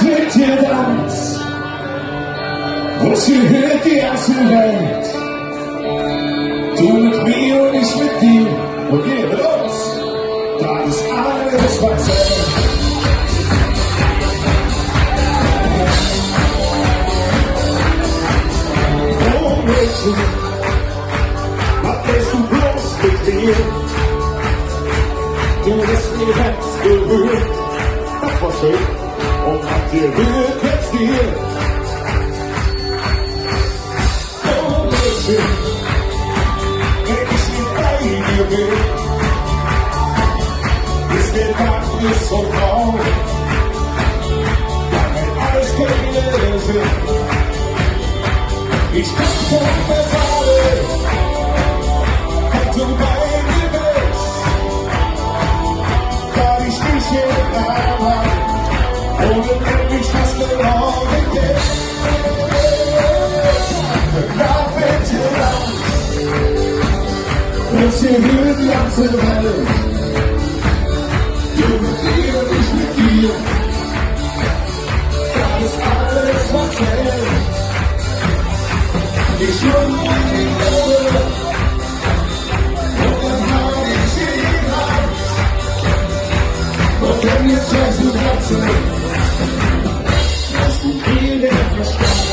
mit dir tanzt, wo sie hört die ganze Welt. Du mit mir und ich mit dir, und geh mit uns, da ist alles was zählt. Oh Mädchen, was willst du bloß mit mir? Du bist mir ganz berührt, das war schön, und hat dir gehört jetzt dir. Oh Mädchen, wenn ich nicht bei dir bin, ist der Tag mir so grau, dann wird alles gelesen. Ich kann von Versagen, wenn du bei mir bist, kann ich dich in Arm haben, ohne wenn ich das genau vergesse. Nach mit dir lang, und sie hört die ganze Welt. Du mit dir und ich mit dir, das ist alles, was zählt. Ich schwöre in die Augen, und dann hab ich die Hand. Und wenn jetzt weißt du Herzen, hast du viel den Verstand.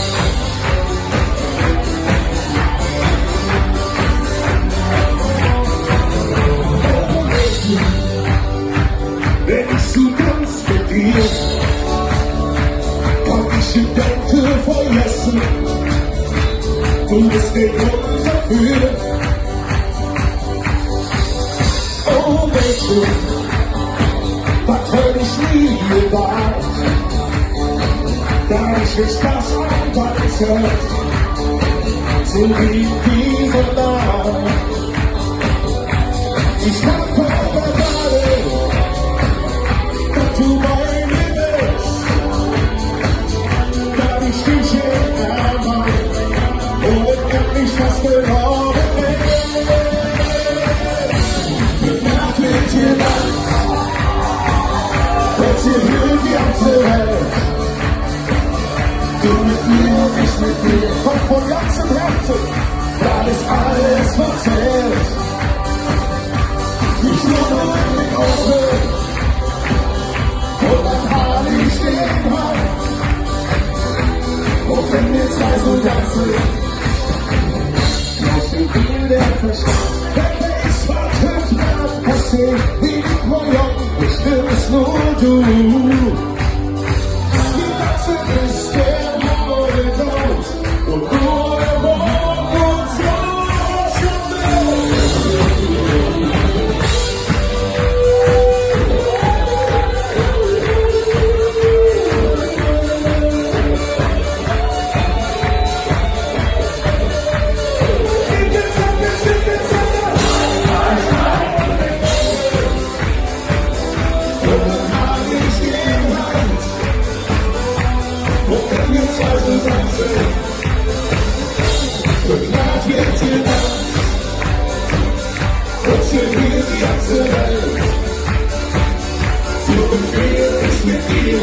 Wenn ich so tanz mit dir, kann ich die Denke vergessen. Du bist der Grund dafür. Oh Mädchen, was hör ich nie gesagt, da ich nicht das antanze, so wie diese Nacht. Ich kann kaum erwarten, dass du bei mir bist, da ich dich in Arm habe. Ich was gelogen wird, Nacht mit dir lang, und sie hört die ganze Welt. Du mit mir und ich mit dir, kommt von ganzem Herzen, das ist alles, was zählt. Ich schlummere in den Augen, und dann halte ich den Hand, und wenn wir zwei so tanzen, nur du. Die ganze ist der Horizont und nur der Mond und so mit dir.